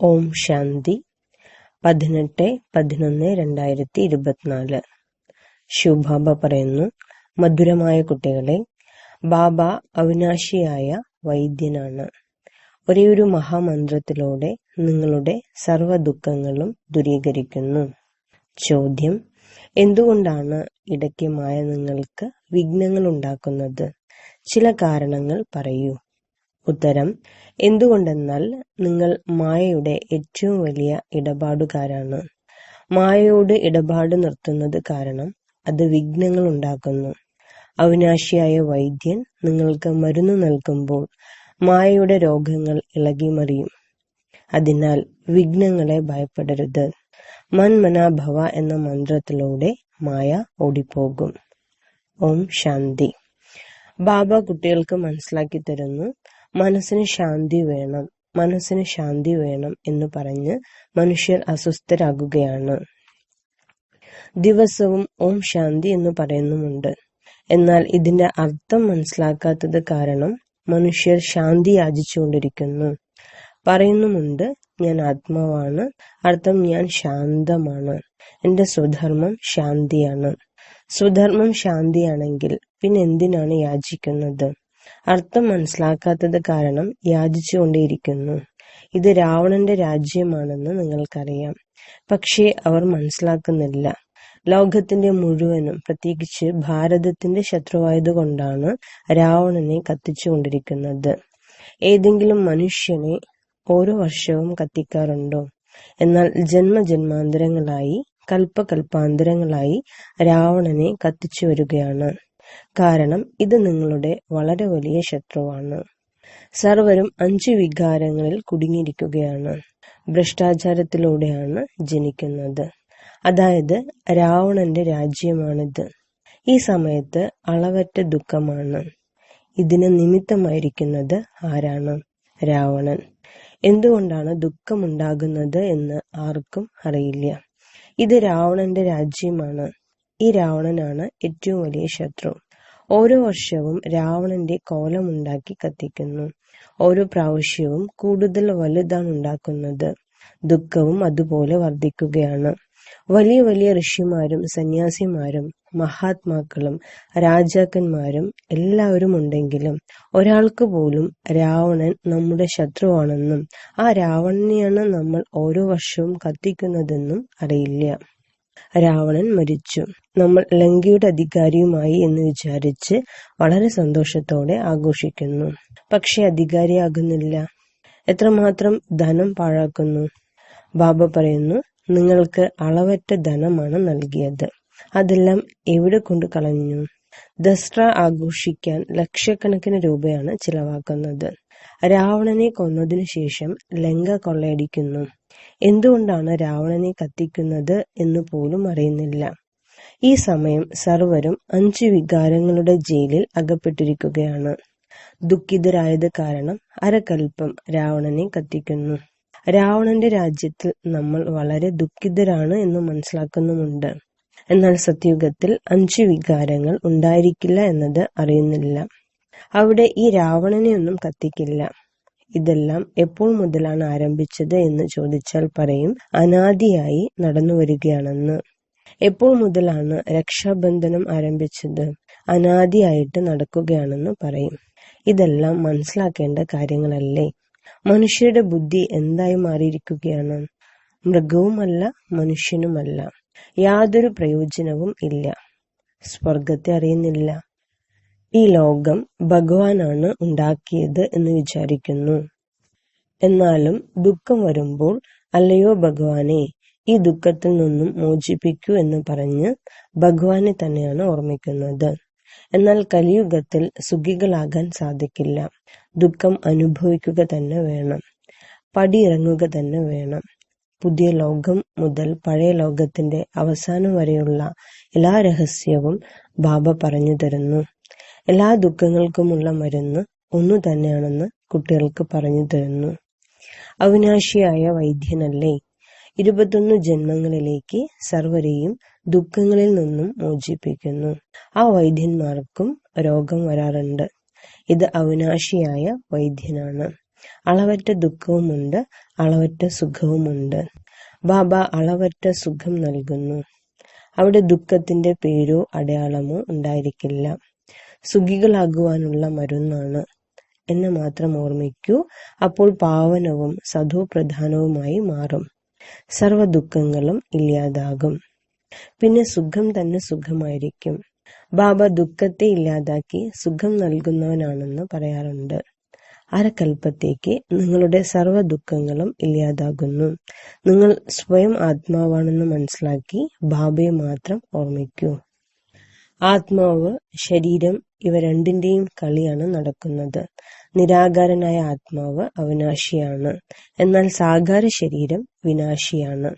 ഓം ശാന്തി 18/11/2024. ശിവബാബ പറയുന്നു, മധുരമായ കുട്ടികളെ, ബാബ അവിനാശിയായ വൈദ്യനാണ്. ഒരേയൊരു മഹാമന്ത്രത്തിലൂടെ നിങ്ങളുടെ സർവ്വ ദുഃഖങ്ങളും ദൂരീകരിക്കുന്നു. ചോദ്യം: എന്തുകൊണ്ടാണ് ഇടയ്ക്ക് മായ നിങ്ങൾക്ക് വിഘ്നങ്ങൾ ഉണ്ടാക്കുന്നത്? ചില കാരണങ്ങൾ പറയൂ. ഉത്തരം: എന്തുകൊണ്ടെന്നാൽ നിങ്ങൾ മായയുടെ ഏറ്റവും വലിയ ഇടപാടുകാരാണ്. മായയോട് ഇടപാട് നിർത്തുന്നത് കാരണം അത് വിഘ്നങ്ങൾ ഉണ്ടാക്കുന്നു. അവിനാശിയായ വൈദ്യൻ നിങ്ങൾക്ക് മരുന്ന് നൽകുമ്പോൾ മായയുടെ രോഗങ്ങൾ ഇളകിമറിയും. അതിനാൽ വിഘ്നങ്ങളെ ഭയപ്പെടരുത്. മന്മനാഭവ എന്ന മന്ത്രത്തിലൂടെ മായ ഓടിപ്പോകും. ഓം ശാന്തി. ബാബ കുട്ടികൾക്ക് മനസ്സിലാക്കി തരുന്നു, മനസ്സിന് ശാന്തി വേണം, മനസ്സിന് ശാന്തി വേണം എന്ന് പറഞ്ഞ് മനുഷ്യർ അസ്വസ്ഥരാകുകയാണ്. ദിവസവും ഓം ശാന്തി എന്ന് പറയുന്നുമുണ്ട്. എന്നാൽ ഇതിന്റെ അർത്ഥം മനസ്സിലാക്കാത്തത് കാരണം മനുഷ്യർ ശാന്തി യാചിച്ചുകൊണ്ടിരിക്കുന്നു. പറയുന്നുമുണ്ട്, ഞാൻ ആത്മാവാണ്, അർത്ഥം ഞാൻ ശാന്തമാണ്, എന്റെ സ്വധർമ്മം ശാന്തിയാണ്. സ്വധർമ്മം ശാന്തിയാണെങ്കിൽ പിന്നെ എന്തിനാണ് യാചിക്കുന്നത്? അർത്ഥം മനസ്സിലാക്കാത്തത് കാരണം യാചിച്ചുകൊണ്ടേയിരിക്കുന്നു. ഇത് രാവണന്റെ രാജ്യമാണെന്ന് നിങ്ങൾക്കറിയാം. പക്ഷേ അവർ മനസ്സിലാക്കുന്നില്ല. ലോകത്തിന്റെ മുഴുവനും, പ്രത്യേകിച്ച് ഭാരതത്തിന്റെ ശത്രുവായതുകൊണ്ടാണ് രാവണനെ കത്തിച്ചുകൊണ്ടിരിക്കുന്നത്. ഏതെങ്കിലും മനുഷ്യനെ ഓരോ വർഷവും കത്തിക്കാറുണ്ടോ? എന്നാൽ ജന്മജന്മാന്തരങ്ങളായി, കൽപ്പകൽപ്പാന്തരങ്ങളായി രാവണനെ കത്തിച്ചു വരികയാണ്. കാരണം ഇത് നിങ്ങളുടെ വളരെ വലിയ ശത്രുവാണ്. സർവരും 5 വികാരങ്ങളിൽ കുടുങ്ങിയിരിക്കുകയാണ്. ഭ്രഷ്ടാചാരത്തിലൂടെയാണ് ജനിക്കുന്നത്. അതായത് രാവണന്റെ രാജ്യമാണിത്. ഈ സമയത്ത് അളവറ്റ ദുഃഖമാണ്. ഇതിന് നിമിത്തമായിരിക്കുന്നത് ആരാണ്? രാവണൻ. എന്തുകൊണ്ടാണ് ദുഃഖമുണ്ടാകുന്നത് എന്ന് ആർക്കും അറിയില്ല. ഇത് രാവണന്റെ രാജ്യമാണ്. ഈ രാവണനാണ് ഏറ്റവും വലിയ ശത്രു. ഓരോ വർഷവും രാവണന്റെ കോലമുണ്ടാക്കി കത്തിക്കുന്നു. ഓരോ പ്രാവശ്യവും കൂടുതൽ വലുതാണ് ഉണ്ടാക്കുന്നത്. ദുഃഖവും അതുപോലെ വർദ്ധിക്കുകയാണ്. വലിയ വലിയ ഋഷിമാരും സന്യാസിമാരും മഹാത്മാക്കളും രാജാക്കന്മാരും എല്ലാവരും ഉണ്ടെങ്കിലും ഒരാൾക്ക് പോലും രാവണൻ നമ്മുടെ ശത്രുവാണെന്നും ആ രാവണനെയാണ് നമ്മൾ ഓരോ വർഷവും കത്തിക്കുന്നതെന്നും അറിയില്ല. രാവണൻ മരിച്ചു, നമ്മൾ ലങ്കയുടെ അധികാരിയുമായി എന്ന് വിചാരിച്ച് വളരെ സന്തോഷത്തോടെ ആഘോഷിക്കുന്നു. പക്ഷെ അധികാരിയാകുന്നില്ല. എത്രമാത്രം ധനം പാഴാക്കുന്നു. ബാബ പറയുന്നു, നിങ്ങൾക്ക് അളവറ്റ ധനമാണ് നൽകിയത്. അതെല്ലാം എവിടെ കൊണ്ട് കളഞ്ഞു? ദസ്റ ആഘോഷിക്കാൻ ലക്ഷക്കണക്കിന് രൂപയാണ് ചിലവാക്കുന്നത്. രാവണനെ കൊന്നതിനു ശേഷം ലങ്ക കൊള്ളയടിക്കുന്നു. എന്തുകൊണ്ടാണ് രാവണനെ കത്തിക്കുന്നത് എന്ന് പോലും അറിയുന്നില്ല. ഈ സമയം സർവരും 5 വികാരങ്ങളുടെ ജയിലിൽ അകപ്പെട്ടിരിക്കുകയാണ്. ദുഃഖിതരായത് കാരണം അരകൽപ്പം രാവണനെ കത്തിക്കുന്നു. രാവണന്റെ രാജ്യത്തിൽ നമ്മൾ വളരെ ദുഃഖിതരാണ് എന്ന് മനസ്സിലാക്കുന്നുമുണ്ട്. എന്നാൽ സത്യയുഗത്തിൽ 5 വികാരങ്ങൾ ഉണ്ടായിരിക്കില്ല എന്നത് അറിയുന്നില്ല. അവിടെ ഈ രാവണനെ ഒന്നും കത്തിക്കില്ല. ഇതെല്ലാം എപ്പോൾ മുതലാണ് ആരംഭിച്ചത് എന്ന് ചോദിച്ചാൽ പറയും, അനാദിയായി നടന്നു വരികയാണെന്ന്. എപ്പോൾ മുതലാണ് രക്ഷാബന്ധനം ആരംഭിച്ചത്? അനാദിയായിട്ട് നടക്കുകയാണെന്ന് പറയും. ഇതെല്ലാം മനസ്സിലാക്കേണ്ട കാര്യങ്ങളല്ലേ? മനുഷ്യരുടെ ബുദ്ധി എന്തായി മാറിയിരിക്കുകയാണ്? മൃഗവുമല്ല, മനുഷ്യനുമല്ല. യാതൊരു പ്രയോജനവും ഇല്ല. സ്വർഗത്തെ അറിയുന്നില്ല. ഈ ലോകം ഭഗവാനാണ് ഉണ്ടാക്കിയത് എന്ന് വിചാരിക്കുന്നു. എന്നാലും ദുഃഖം വരുമ്പോൾ, അല്ലയോ ഭഗവാനെ, ഈ ദുഃഖത്തിൽ നിന്നും മോചിപ്പിക്കൂ എന്ന് പറഞ്ഞ് ഭഗവാനെ തന്നെയാണ് ഓർമ്മിക്കുന്നത്. എന്നാൽ കലിയുഗത്തിൽ സുഖികളാകാൻ സാധിക്കില്ല. ദുഃഖം അനുഭവിക്കുക തന്നെ വേണം. പടിയിറങ്ങുക തന്നെ വേണം. പുതിയ ലോകം മുതൽ പഴയ ലോകത്തിന്റെ അവസാനം വരെയുള്ള എല്ലാ രഹസ്യവും ബാബ പറഞ്ഞു തരുന്നു. എല്ലാ ദുഃഖങ്ങൾക്കുമുള്ള മരുന്ന് ഒന്നു തന്നെയാണെന്ന് കുട്ടികൾക്ക് പറഞ്ഞു തരുന്നു. അവിനാശിയായ വൈദ്യനല്ലേ? 21 ജന്മങ്ങളിലേക്ക് സർവരെയും ദുഃഖങ്ങളിൽ നിന്നും മോചിപ്പിക്കുന്നു. ആ വൈദ്യന്മാർക്കും രോഗം വരാറുണ്ട്. ഇത് അവിനാശിയായ വൈദ്യനാണ്. അളവറ്റ ദുഃഖവുമുണ്ട്, അളവറ്റ സുഖവുമുണ്ട്. ബാബ അളവറ്റ സുഖം നൽകുന്നു. അവിടെ ദുഃഖത്തിന്റെ പേരോ അടയാളമോ ഉണ്ടായിരിക്കില്ല. സുഖികളാകുവാനുള്ള മരുന്നാണ്. എന്നെ മാത്രം ഓർമ്മിക്കൂ, അപ്പോൾ പാവനവും സതോപ്രധാനവുമായി മാറും. സർവ ദുഃഖങ്ങളും ഇല്ലാതാകും. പിന്നെ സുഖം തന്നെ സുഖമായിരിക്കും. ബാബ ദുഃഖത്തെ ഇല്ലാതാക്കി സുഖം നൽകുന്നവനാണെന്ന് പറയാറുണ്ട്. അരക്കൽപ്പത്തേക്ക് നിങ്ങളുടെ സർവ്വ ദുഃഖങ്ങളും ഇല്ലാതാകുന്നു. നിങ്ങൾ സ്വയം ആത്മാവാണെന്ന് മനസ്സിലാക്കി ബാബയെ മാത്രം ഓർമ്മിക്കൂ. ആത്മാവ്, ശരീരം ഇവ രണ്ടിന്റെയും കളിയാണ് നടക്കുന്നത്. നിരാകാരനായ ആത്മാവ് അവിനാശിയാണ്, എന്നാൽ സാകാര ശരീരം വിനാശിയാണ്.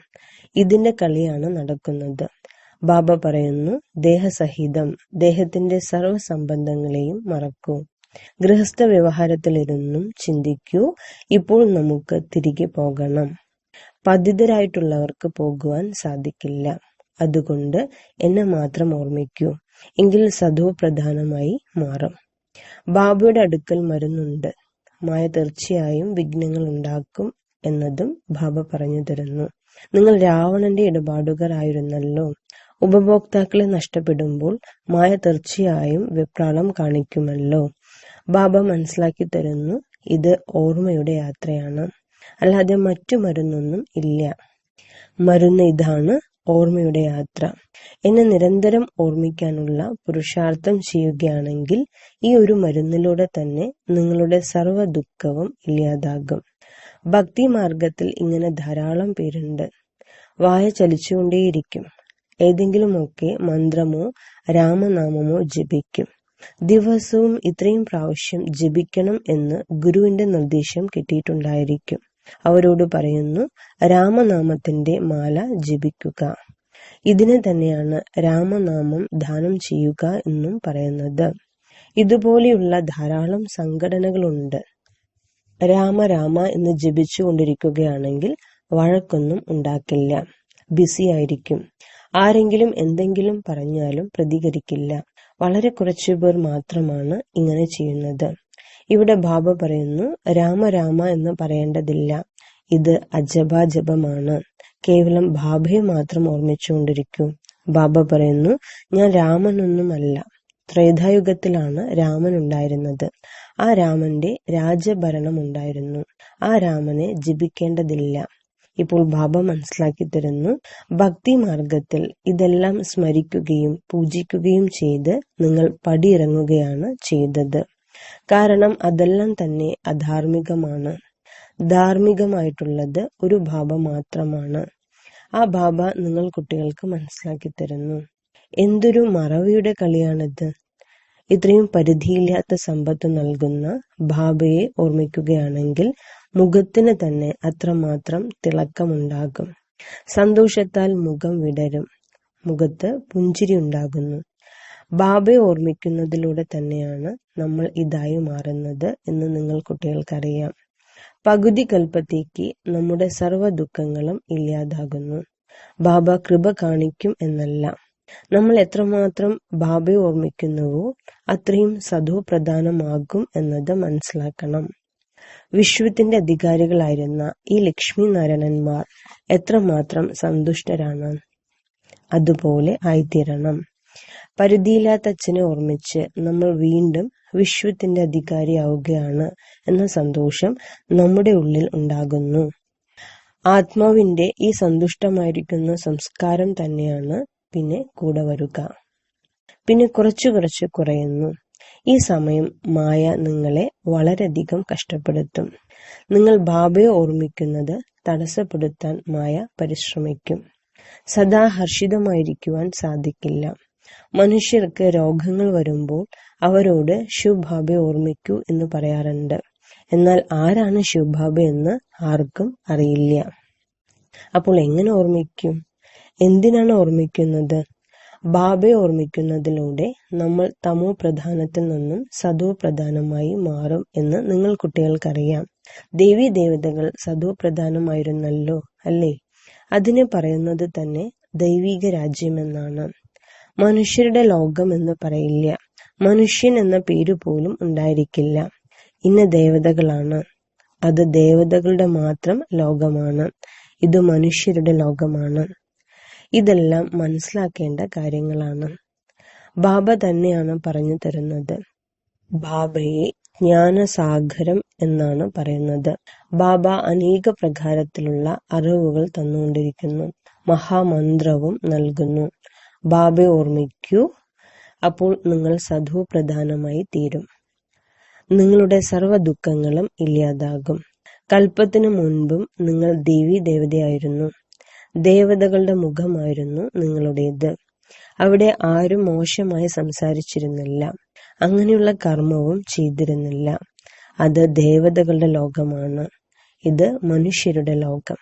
ഇതിന്റെ കളിയാണ് നടക്കുന്നത്. ബാബ പറയുന്നു, ദേഹസഹിതം ദേഹത്തിന്റെ സർവ്വ സംബന്ധങ്ങളെയും മറക്കൂ. ഗൃഹസ്ഥ വ്യവഹാരത്തിലിരുന്നും ചിന്തിക്കൂ, ഇപ്പോൾ നമുക്ക് തിരികെ പോകണം. പതിതരായിട്ടുള്ളവർക്ക് പോകുവാൻ സാധിക്കില്ല. അതുകൊണ്ട് എന്നെ മാത്രം ഓർമ്മിക്കൂ, എങ്കിൽ സതോപ്രധാനമായി മാറും. ബാബയുടെ അടുക്കൽ മരുന്നുണ്ട്. മായ തീർച്ചയായും വിഘ്നങ്ങൾ ഉണ്ടാക്കും എന്നതും ബാബ പറഞ്ഞു തരുന്നു. നിങ്ങൾ രാവണന്റെ ഇടപാടുകാർ ആയിരുന്നല്ലോ. ഉപഭോക്താക്കളെ നഷ്ടപ്പെടുമ്പോൾ മായ തീർച്ചയായും വെപ്രാളം കാണിക്കുമല്ലോ. ബാബ മനസ്സിലാക്കി തരുന്നു, ഇത് ഓർമ്മയുടെ യാത്രയാണ്, അല്ലാതെ മറ്റു മരുന്നൊന്നും ഇല്ല. മരുന്ന് ഇതാണ്, ഓർമ്മയുടെ യാത്ര. എന്നെ നിരന്തരം ഓർമ്മിക്കാനുള്ള പുരുഷാർത്ഥം ചെയ്യുകയാണെങ്കിൽ ഈ ഒരു മരുന്നിലൂടെ തന്നെ നിങ്ങളുടെ സർവ്വ ദുഃഖവും ഇല്ലാതാകും. ഭക്തി മാർഗത്തിൽ ഇങ്ങനെ ധാരാളം പേരുണ്ട്. വായ ചലിച്ചുകൊണ്ടേയിരിക്കും. ഏതെങ്കിലുമൊക്കെ മന്ത്രമോ രാമനാമമോ ജപിക്കും. ദിവസവും ഇത്രയും പ്രാവശ്യം ജപിക്കണം എന്ന് ഗുരുവിന്റെ നിർദ്ദേശം കിട്ടിയിട്ടുണ്ടായിരിക്കും. അവരോട് പറയുന്നു, രാമനാമത്തിന്റെ മാല ജപിക്കുക. ഇതിനെ തന്നെയാണ് രാമനാമം ദാനം ചെയ്യുക എന്നും പറയുന്നത്. ഇതുപോലെയുള്ള ധാരാളം സംഘടനകളുണ്ട്. രാമ രാമ എന്ന് ജപിച്ചു കൊണ്ടിരിക്കുകയാണെങ്കിൽ വഴക്കൊന്നും ഉണ്ടാക്കില്ല. ബിസി ആയിരിക്കും. ആരെങ്കിലും എന്തെങ്കിലും പറഞ്ഞാലും പ്രതികരിക്കില്ല. വളരെ കുറച്ചു പേർ മാത്രമാണ് ഇങ്ങനെ ചെയ്യുന്നത്. ഇവിടെ ബാബ പറയുന്നു, രാമ രാമ എന്ന് പറയേണ്ടതില്ല. ഇത് അജപാജപമാണ്. കേവലം ബാബയെ മാത്രം ഓർമ്മിച്ചുകൊണ്ടിരിക്കൂ. ബാബ പറയുന്നു, ഞാൻ രാമനൊന്നുമല്ല. ത്രേതായുഗത്തിലാണ് രാമൻ ഉണ്ടായിരുന്നത്. ആ രാമന്റെ രാജഭരണം ഉണ്ടായിരുന്നു. ആ രാമനെ ജപിക്കേണ്ടതില്ല. ഇപ്പോൾ ബാബ മനസ്സിലാക്കി തരുന്നു, ഭക്തി മാർഗത്തിൽ ഇതെല്ലാം സ്മരിക്കുകയും പൂജിക്കുകയും ചെയ്ത് നിങ്ങൾ പടിയിറങ്ങുകയാണ് ചെയ്തത്. കാരണം അതെല്ലാം തന്നെ അധാർമികമാണ്. ധാർമ്മികമായിട്ടുള്ളത് ഒരു ബാബ മാത്രമാണ്. ആ ബാബ നിങ്ങൾ കുട്ടികൾക്ക് മനസ്സിലാക്കി തരുന്നു. എന്തൊരു മറവിയുടെ കളിയാണിത്. ഇത്രയും പരിധിയില്ലാത്ത സമ്പത്ത് നൽകുന്ന ബാബയെ ഓർമ്മിക്കുകയാണെങ്കിൽ മുഖത്തിന് തന്നെ അത്രമാത്രം തിളക്കമുണ്ടാകും. സന്തോഷത്താൽ മുഖം വിടരും. മുഖത്ത് പുഞ്ചിരി ഉണ്ടാകുന്നു. ബാബയെ ഓർമ്മിക്കുന്നതിലൂടെ തന്നെയാണ് നമ്മൾ ഇതായി മാറുന്നത് എന്ന് നിങ്ങൾ കുട്ടികൾക്കറിയാം. പകുതി കൽപ്പത്തേക്ക് നമ്മുടെ സർവ്വ ദുഃഖങ്ങളും ഇല്ലാതാകുന്നു. ബാബ കൃപ കാണിക്കും എന്നല്ല. നമ്മൾ എത്രമാത്രം ബാബയെ ഓർമ്മിക്കുന്നുവോ അത്രയും സതോപ്രധാനമാകും എന്നത് മനസ്സിലാക്കണം. വിശ്വത്തിന്റെ അധികാരികളായിരുന്ന ഈ ലക്ഷ്മി നാരായണന്മാർ എത്രമാത്രം സന്തുഷ്ടരാണ്. അതുപോലെ ആയിത്തീരണം. പരിധിയില്ലാത്ത അച്ഛനെ ഓർമ്മിച്ച് നമ്മൾ വീണ്ടും വിശ്വത്തിന്റെ അധികാരിയാവുകയാണ് എന്ന സന്തോഷം നമ്മുടെ ഉള്ളിൽ ഉണ്ടാകുന്നു. ആത്മാവിന്റെ ഈ സന്തുഷ്ടമായിരിക്കുന്ന സംസ്കാരം തന്നെയാണ് പിന്നെ കൂടെ വരുക. പിന്നെ കുറച്ചു കുറച്ച് കുറയുന്നു. ഈ സമയം മായ നിങ്ങളെ വളരെയധികം കഷ്ടപ്പെടുത്തും. നിങ്ങൾ ബാബയെ ഓർമ്മിക്കുന്നത് തടസ്സപ്പെടുത്താൻ മായ പരിശ്രമിക്കും. സദാ ഹർഷിതമായിരിക്കുവാൻ സാധിക്കില്ല. മനുഷ്യർക്ക് രോഗങ്ങൾ വരുമ്പോൾ അവരോട് ശിവബാബയെ ഓർമ്മിക്കൂ എന്ന് പറയാറുണ്ട്. എന്നാൽ ആരാണ് ശിവബാബ എന്ന് ആർക്കും അറിയില്ല. അപ്പോൾ എങ്ങനെ ഓർമ്മിക്കും? എന്തിനാണ് ഓർമ്മിക്കുന്നത്? ബാബയെ ഓർമ്മിക്കുന്നതിലൂടെ നമ്മൾ തമോ പ്രധാനത്തിൽ നിന്നും സതോ പ്രധാനമായി മാറും എന്ന് നിങ്ങൾ കുട്ടികൾക്കറിയാം. ദേവീ ദേവതകൾ സതോ പ്രധാനമായിരുന്നല്ലോ, അല്ലേ? അതിനെ പറയുന്നത് തന്നെ ദൈവിക രാജ്യമെന്നാണ്. മനുഷ്യരുടെ ലോകം എന്ന് പറയില്ല. മനുഷ്യൻ എന്ന പേര് പോലും ഉണ്ടായിരിക്കില്ല. ഇന്ന് ദേവതകളാണ്. അത് ദേവതകളുടെ മാത്രം ലോകമാണ്. ഇത് മനുഷ്യരുടെ ലോകമാണ്. ഇതെല്ലാം മനസ്സിലാക്കേണ്ട കാര്യങ്ങളാണ്. ബാബ തന്നെയാണ് പറഞ്ഞു തരുന്നത്. ബാബയെ ജ്ഞാനസാഗരം എന്നാണ് പറയുന്നത്. ബാബ അനേക പ്രകാരത്തിലുള്ള അറിവുകൾ തന്നുകൊണ്ടിരിക്കുന്നു. മഹാമന്ത്രവും നൽകുന്നു. ബാബയെ ഓർമ്മിക്കൂ, അപ്പോൾ നിങ്ങൾ സധു പ്രധാനമായി തീരും. നിങ്ങളുടെ സർവ്വ ദുഃഖങ്ങളും ഇല്ലാതാകും. കൽപ്പത്തിനു മുൻപും നിങ്ങൾ ദേവീ ദേവതയായിരുന്നു. ദേവതകളുടെ മുഖമായിരുന്നു നിങ്ങളുടേത്. അവിടെ ആരും മോശമായി സംസാരിച്ചിരുന്നില്ല. അങ്ങനെയുള്ള കർമ്മവും ചെയ്തിരുന്നില്ല. അത് ദേവതകളുടെ ലോകമാണ്. ഇത് മനുഷ്യരുടെ ലോകം.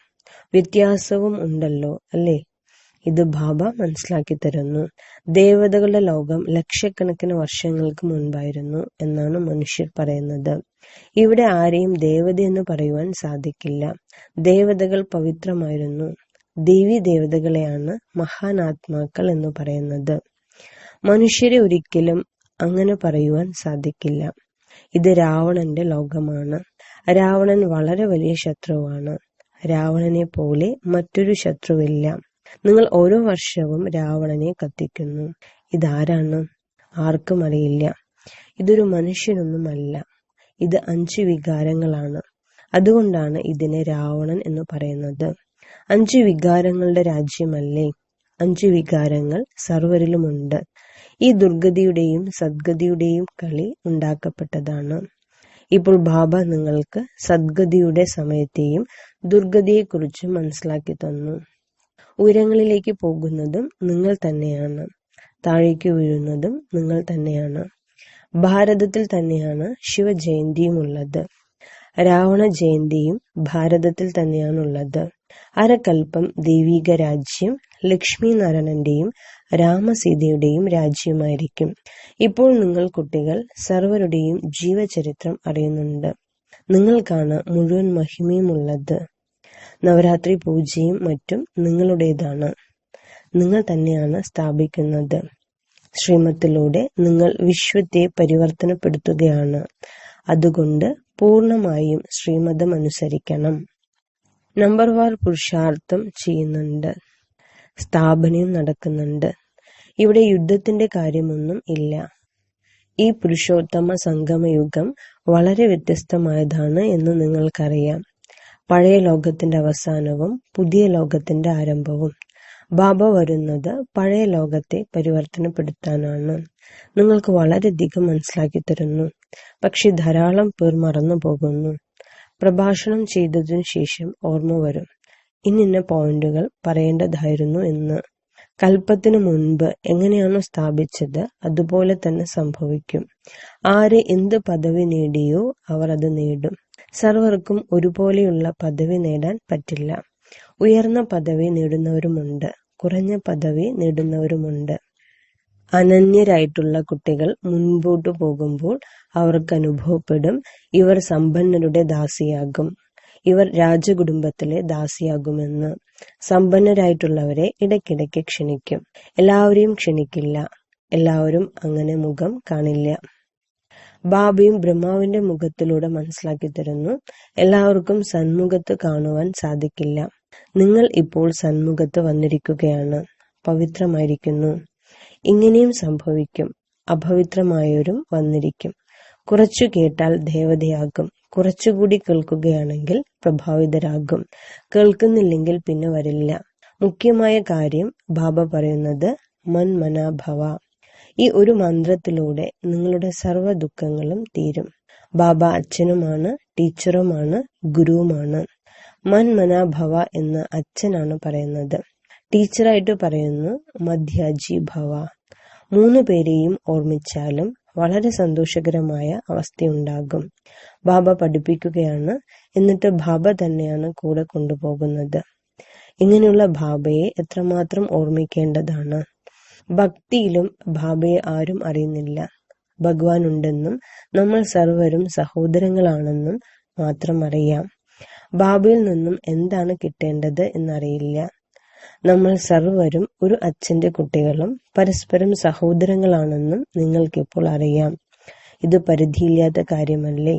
വ്യത്യാസവും ഉണ്ടല്ലോ, അല്ലേ? ഇത് ബാബ മനസ്സിലാക്കി തരുന്നു. ദേവതകളുടെ ലോകം ലക്ഷക്കണക്കിന് വർഷങ്ങൾക്ക് മുൻപായിരുന്നു എന്നാണ് മനുഷ്യർ പറയുന്നത്. ഇവിടെ ആരെയും ദേവതയെന്ന് പറയുവാൻ സാധിക്കില്ല. ദേവതകൾ പവിത്രമായിരുന്നു. ദേവീ ദേവതകളെയാണ് മഹാനാത്മാക്കൾ എന്ന് പറയുന്നത്. മനുഷ്യരെ ഒരിക്കലും അങ്ങനെ പറയുവാൻ സാധിക്കില്ല. ഇത് രാവണന്റെ ലോകമാണ്. രാവണൻ വളരെ വലിയ ശത്രുവാണ്. രാവണനെ പോലെ മറ്റൊരു ശത്രുവില്ല. നിങ്ങൾ ഓരോ വർഷവും രാവണനെ കത്തിക്കുന്നു. ഇതാരാണ്? ആർക്കും അറിയില്ല. ഇതൊരു മനുഷ്യനൊന്നുമല്ല. ഇത് 5 വികാരങ്ങളാണ്. അതുകൊണ്ടാണ് ഇതിനെ രാവണൻ എന്ന് പറയുന്നത്. 5 വികാരങ്ങളുടെ രാജ്യമല്ലേ? 5 വികാരങ്ങൾ സർവരിലുമുണ്ട്. ഈ ദുർഗതിയുടെയും സദ്ഗതിയുടെയും കളി ഉണ്ടാക്കപ്പെട്ടതാണ്. ഇപ്പോൾ ബാബ നിങ്ങൾക്ക് സദ്ഗതിയുടെ സമയത്തെയും ദുർഗതിയെക്കുറിച്ചും മനസ്സിലാക്കി തന്നു. ഉയരങ്ങളിലേക്ക് പോകുന്നതും നിങ്ങൾ തന്നെയാണ്. താഴേക്ക് വീഴുന്നതും നിങ്ങൾ തന്നെയാണ്. ഭാരതത്തിൽ തന്നെയാണ് ശിവജയന്തിയും ഉള്ളത്. രാവണ ജയന്തിയും ഭാരതത്തിൽ തന്നെയാണുള്ളത്. അരകൽപ്പം ദൈവിക രാജ്യം ലക്ഷ്മി നാരായണന്റെയും രാമസീതയുടെയും രാജ്യമായിരിക്കും. ഇപ്പോൾ നിങ്ങൾ കുട്ടികൾ സർവരുടെയും ജീവചരിത്രം അറിയുന്നുണ്ട്. നിങ്ങൾക്കാണ് മുഴുവൻ മഹിമയും ഉള്ളത്. നവരാത്രി പൂജയും മറ്റും നിങ്ങളുടേതാണ്. നിങ്ങൾ തന്നെയാണ് സ്ഥാപിക്കുന്നത്. ശ്രീമത്തിലൂടെ നിങ്ങൾ വിശ്വത്തെ പരിവർത്തനപ്പെടുത്തുകയാണ്. അതുകൊണ്ട് പൂർണ്ണമായും ശ്രീമതം അനുസരിക്കണം. നമ്പർ വാർ പുരുഷാർത്ഥം ചെയ്യുന്നുണ്ട്. സ്ഥാപനയും നടക്കുന്നുണ്ട്. ഇവിടെ യുദ്ധത്തിന്റെ കാര്യമൊന്നും ഇല്ല. ഈ പുരുഷോത്തമ സംഗമയുഗം വളരെ വ്യത്യസ്തമായതാണ് എന്ന് നിങ്ങൾക്കറിയാം. പഴയ ലോകത്തിന്റെ അവസാനവും പുതിയ ലോകത്തിന്റെ ആരംഭവും. ബാബ വരുന്നത് പഴയ ലോകത്തെ പരിവർത്തനപ്പെടുത്താനാണ്. നിങ്ങൾക്ക് വളരെയധികം മനസ്സിലാക്കി തരുന്നു. പക്ഷെ ധാരാളം പേർ മറന്നു പോകുന്നു. പ്രഭാഷണം ചെയ്തതിനു ശേഷം ഓർമ്മ വരും, ഇന്നിന്ന പോയിന്റുകൾ പറയേണ്ടതായിരുന്നു എന്ന്. കൽപ്പത്തിനു മുൻപ് എങ്ങനെയാണോ സ്ഥാപിച്ചത് അതുപോലെ തന്നെ സംഭവിക്കും. ആര് എന്ത് പദവി നേടിയോ അവർ അത് നേടും. സർവർക്കും ഒരുപോലെയുള്ള പദവി നേടാൻ പറ്റില്ല. ഉയർന്ന പദവി നേടുന്നവരുമുണ്ട്, കുറഞ്ഞ പദവി നേടുന്നവരുമുണ്ട്. അനന്യരായിട്ടുള്ള കുട്ടികൾ മുൻപോട്ടു പോകുമ്പോൾ അവർക്ക് അനുഭവപ്പെടും, ഇവർ സമ്പന്നരുടെ ദാസിയാകും, ഇവർ രാജകുടുംബത്തിലെ ദാസിയാകുമെന്ന്. സമ്പന്നരായിട്ടുള്ളവരെ ഇടയ്ക്കിടയ്ക്ക് ക്ഷണിക്കും. എല്ലാവരെയും ക്ഷണിക്കില്ല. എല്ലാവരും അങ്ങനെ മുഖം കാണില്ല. ബാബയും ബ്രഹ്മാവിന്റെ മുഖത്തിലൂടെ മനസ്സിലാക്കി തരുന്നു, എല്ലാവർക്കും സന്മുഖത്ത് കാണുവാൻ സാധിക്കില്ല. നിങ്ങൾ ഇപ്പോൾ സന്മുഖത്ത് വന്നിരിക്കുകയാണ്, പവിത്രമായിരിക്കുന്നു. ഇങ്ങനെയും സംഭവിക്കും. അപവിത്രമായവരും വന്നിരിക്കും. കുറച്ചു കേട്ടാൽ ദേവതയാകും. കുറച്ചുകൂടി കേൾക്കുകയാണെങ്കിൽ പ്രഭാവിതരാകും. കേൾക്കുന്നില്ലെങ്കിൽ പിന്നെ വരില്ല. മുഖ്യമായ കാര്യം ബാബ പറയുന്നത് മന്മനാഭവ. ഈ ഒരു മന്ത്രത്തിലൂടെ നിങ്ങളുടെ സർവ്വ ദുഃഖങ്ങളും തീരും. ബാബ അച്ഛനുമാണ്, ടീച്ചറുമാണ്, ഗുരുവുമാണ്. മന്മനാഭവ എന്ന് അച്ഛനാണ് പറയുന്നത്. ടീച്ചറായിട്ട് പറയുന്നു മധ്യാജി ഭവ. 3 പേരെയും ഓർമ്മിച്ചാലും വളരെ സന്തോഷകരമായ അവസ്ഥയുണ്ടാകും. ബാബ പഠിപ്പിക്കുകയാണ്, എന്നിട്ട് ബാബ തന്നെയാണ് കൂടെ കൊണ്ടുപോകുന്നത്. ഇങ്ങനെയുള്ള ബാബയെ എത്രമാത്രം ഓർമ്മിക്കേണ്ടതാണ്. ഭക്തിയിലും ബാബയെ ആരും അറിയുന്നില്ല. ഭഗവാൻ ഉണ്ടെന്നും നമ്മൾ സർവരും സഹോദരങ്ങളാണെന്നും മാത്രം അറിയാം. ബാബയിൽ നിന്നും എന്താണ് കിട്ടേണ്ടത് എന്നറിയില്ല. നമ്മൾ സർവരും ഒരു അച്ഛന്റെ കുട്ടികളും പരസ്പരം സഹോദരങ്ങളാണെന്നും നിങ്ങൾക്കിപ്പോൾ അറിയാം. ഇത് പരിധിയില്ലാത്ത കാര്യമല്ലേ?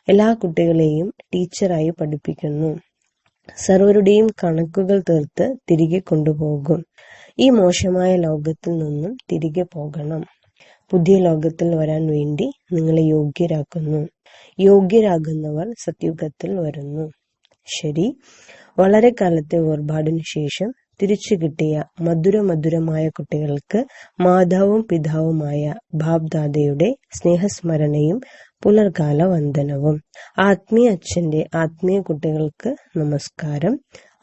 എല്ലാ കുട്ടികളെയും ടീച്ചറായി പഠിപ്പിക്കുന്നു. സർവരുടെയും കണക്കുകൾ തീർത്ത് തിരികെ കൊണ്ടുപോകും. ഈ മോശമായ ലോകത്തിൽ നിന്നും തിരികെ പോകണം. പുതിയ ലോകത്തിൽ വരാൻ വേണ്ടി നിങ്ങളെ യോഗ്യരാക്കുന്നു. യോഗ്യരാകുന്നവർ സത്യുഗത്തിൽ വരുന്നു. ശരി, വളരെ കാലത്തെ വേർപാടിനു ശേഷം തിരിച്ചു കിട്ടിയ മധുരമായ കുട്ടികൾക്ക് മാതാവും പിതാവുമായ ബാബ്ദാദയുടെ സ്നേഹസ്മരണയും പുലർകാല വന്ദനവും. ആത്മീയ അച്ഛന്റെ ആത്മീയ കുട്ടികൾക്ക് നമസ്കാരം.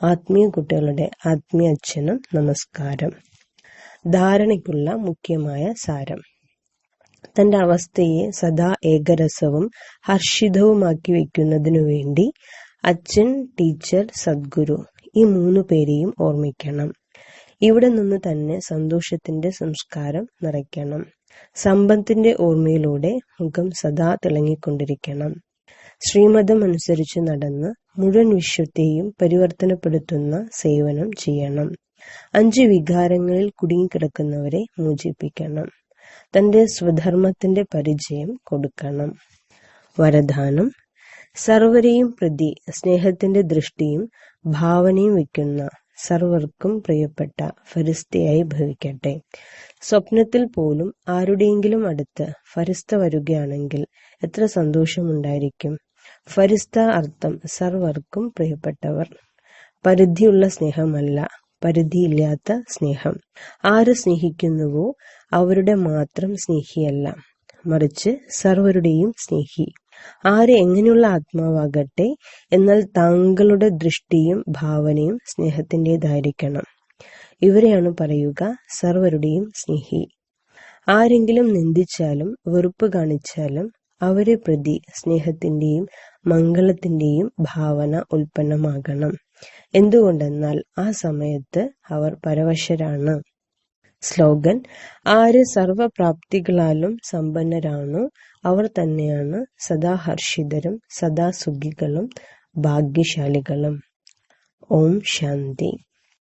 ആത്മീയ കുട്ടികളുടെ ആത്മീയ അച്ഛനും നമസ്കാരം. ധാരണയ്ക്കുള്ള മുഖ്യമായ സാരം: തന്റെ അവസ്ഥയെ സദാ ഏകരസവും ഹർഷിതവുമാക്കി വയ്ക്കുന്നതിനു വേണ്ടി അച്ഛൻ, ടീച്ചർ, സദ്ഗുരു ഈ 3 പേരെയും ഓർമ്മിക്കണം. ഇവിടെ നിന്ന് തന്നെ സന്തോഷത്തിന്റെ സംസ്കാരം നിറയ്ക്കണം. സമ്പത്തിന്റെ ഓർമ്മയിലൂടെ മുഖം സദാ തിളങ്ങിക്കൊണ്ടിരിക്കണം. ശ്രീമതം അനുസരിച്ച് നടന്ന് മുഴുവൻ വിശ്വത്തെയും പരിവർത്തനപ്പെടുത്തുന്ന സേവനം ചെയ്യണം. 5 വികാരങ്ങളിൽ കുടുങ്ങിക്കിടക്കുന്നവരെ മോചിപ്പിക്കണം. തന്റെ സ്വധർമ്മത്തിന്റെ പരിചയം കൊടുക്കണം. വരദാനം: സർവരെയും പ്രതി സ്നേഹത്തിന്റെ ദൃഷ്ടിയും ഭാവനയും വയ്ക്കുന്ന സർവർക്കും പ്രിയപ്പെട്ട ഫരിസ്തയായി ഭവിക്കട്ടെ. സ്വപ്നത്തിൽ പോലും ആരുടെയെങ്കിലും അടുത്ത് ഫരിസ്ത വരുകയാണെങ്കിൽ എത്ര സന്തോഷമുണ്ടായിരിക്കും. ഫരിസ്ത അർത്ഥം സർവർക്കും പ്രിയപ്പെട്ടവർ. പരിധിയുള്ള സ്നേഹമല്ല, പരിധിയില്ലാത്ത സ്നേഹം. ആര് സ്നേഹിക്കുന്നുവോ അവരുടെ മാത്രം സ്നേഹിയല്ല, മറിച്ച് സർവരുടെയും സ്നേഹി. ആര് എങ്ങനെയുള്ള ആത്മാവാകട്ടെ, എന്നാൽ താങ്കളുടെ ദൃഷ്ടിയും ഭാവനയും സ്നേഹത്തിൻ്റെതായിരിക്കണം. ഇവരെയാണ് പറയുക സർവരുടെയും സ്നേഹി. ആരെങ്കിലും നിന്ദിച്ചാലും വെറുപ്പ് കാണിച്ചാലും അവരെ പ്രതി സ്നേഹത്തിന്റെയും മംഗളത്തിന്റെയും ഭാവന ഉൽപ്പന്നമാകണം. എന്തുകൊണ്ടെന്നാൽ ആ സമയത്ത് അവർ പരവശരാണ്. സ്ലോഗൻ: ആര് സർവപ്രാപ്തികളാലും സമ്പന്നരാണോ അവർ തന്നെയാണ് സദാ ഹർഷിതരും സദാ സുഖികളും ഭാഗ്യശാലികളും. ഓം ശാന്തി.